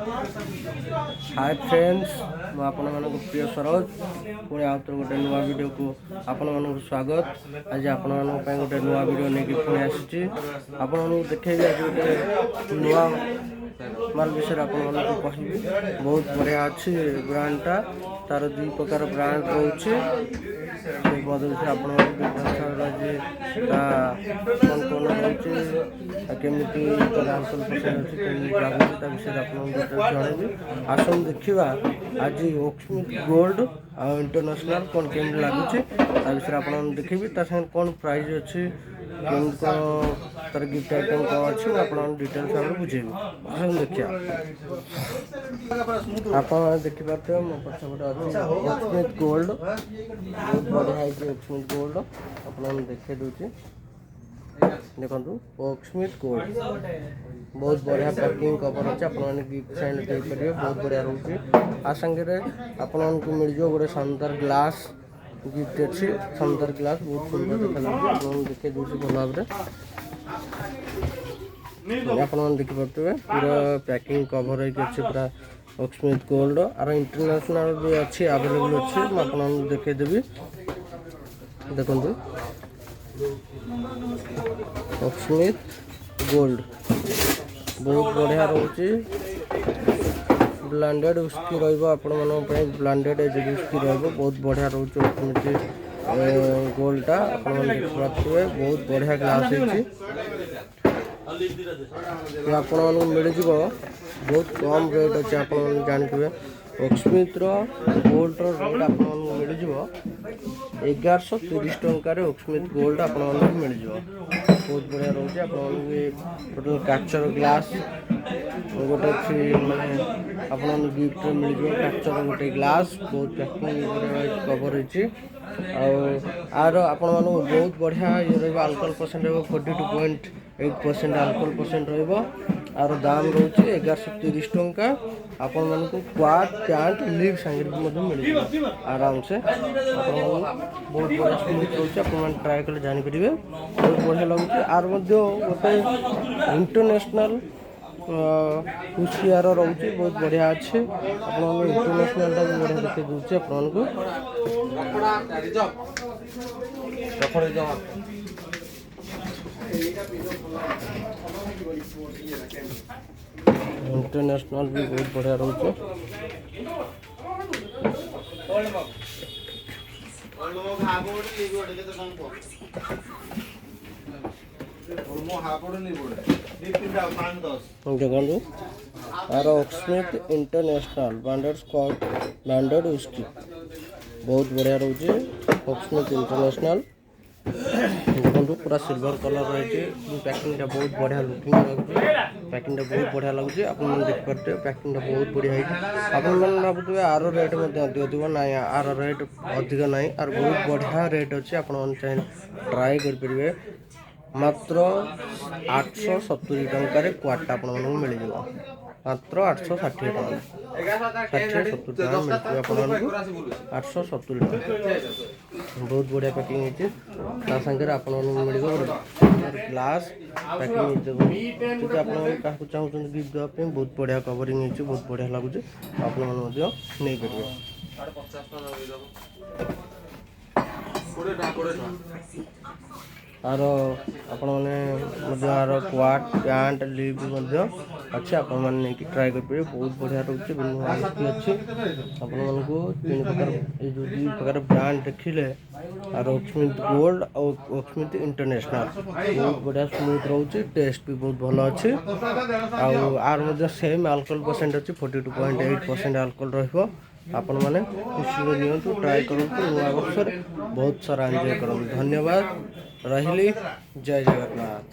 Hi friends मु आपण मानक प्रिय सरोज पुणी आउ तो गोटे नुआ वीडियो को आपण मानक स्वागत। आज आपण मानक पय गोटे नुआ वीडियो नेकी पुणी आसी आपण मानक देखैबे आज गोटे नुआ माल विषय आपण मानक कहबी। बहुत बढ़िया अच्छी ब्रांडटा तार दुई प्रकार ब्रांड रोचे बदल से आपण मानक कौन कौन रोचे केमिति आंसर पसंद अच्छी केमिति लागुची ता विषय आपण जनइबी। आसन देखा आज ओक्समिथ गोल्ड आ इंटरनेशनल कौन केमिति लागुची ता विषय आपण देखिबी। ता संग कौन प्राइस अच्छी केमिति कौन तार गिफ्ट आइटम कौन अच्छी आपण डिटेल्स हम बुझेबी। आसन देखिया आपण देखि पाते मो पछ गोटे अच्छी ओक्समिथ गोल्ड बहुत बढ़िया है ओक्समिथ गोल्ड आपण देखे दूची देखु ओक्समिथ गोल्ड बहुत बढ़िया पैकिंग कवर अच्छे आपने गिफ्ट साइड दे पारे बहुत बढ़िया रोचे। आ संगे आपन को मिल जो गोटे शानदार ग्लास गिफ्ट अच्छी शानदार ग्लास बहुत सुंदर देखा देखे दूसरी भल भाव आप देखिपे पूरा पैकिंग कवर होती पूरा ओक्समिथ गोल्ड आर इंटरनेशनल भी अच्छी अवेलेबल अच्छी मुझे देखेदेवी। देखु ओक्समिथ गोल्ड बहुत बढ़िया रोचे ब्लांडेड उस्की रन ब्लांडेड उस्की बहुत बढ़िया रोचे ओक्समिथ गोल्डटा आपते बहुत बढ़िया ग्लास होती आपण मिल बहुत कम रेट अच्छे आप जानते ओक्समिथ गोल्ड रेट आप मिल 1130 टंकार ओक्समिथ गोल्ड आप मिल बहुत बढ़िया रोचे आप टोटल काचर ग्लास गोटे माने आप गिफ्ट मिल काचर गोटे ग्लास बहुत पैकिंग कवर होती आर आपण बहुत बढ़िया ये अल्कोहल परसेंट 42.8% अल्कोहल परसेंट आर दाम रोचे 1130 टंका। आपण मन को क्वाड पैंट लिव संगे मिल आराम से बहुत बढ़िया स्मूथ रोचे आप ट्राए कले जानी पारे बहुत बढ़िया लगुच। आर गोटे इंटरनेशनल उस्की यार रोचे बहुत बढ़िया अच्छे आप इंटरनेशनल भी बढ़िया देखे दूचे आपको इंटरनेशनल भी बहुत बढ़िया रोचे। देखो आर Oaksmith international branded Scotch branded उस्की बहुत बढ़िया रोचे ओक्समिथ इंटरनेशनल देखो पूरा सिल्वर कलर रही पैकिंग बहुत बढ़िया लुकिंग लगे पैकिंग बहुत बढ़िया लगे आप देखिए पैकिंग बहुत बढ़िया है आप भावुए आर रेट अधिक ना आर रेट अधिक ना आर बहुत बढ़िया रेट अच्छे आप ट्राए करेंगे मात्र 870 टंकार क्वाडटा आप मिल मात्र 860 टका 60-70 टका मिलती आप 870 टका बहुत बढ़िया पैकिंग होती सागर आप मिल ग्लास पैकिंग आप चाहते गिफ्ट देवाई बहुत बढ़िया कवरिंग होती बहुत बढ़िया लगुच आप नहीं पारे। आर आपण आर क्वाड पैंट लिव अच्छे आप ट्राए करेंगे बहुत बढ़िया रोचे अच्छी आप तीन प्रकार ये जो दुई प्रकार ब्रांड देखिले आर ओक्समिथ गोल्ड और ओक्समिथ इंटरनेशनल बहुत बढ़िया स्मूथ रोचे टेस्ट भी बहुत भल अच्छे आर सेम अल्कोहल परसेंट अच्छी 42.8% अल्कोहल रहा आपण मैंने खुशी नियंतु ट्राए करूँ नुआ वर्ष बहुत सारा एंजॉय करूँ। धन्यवाद रही जय जगन्नाथ।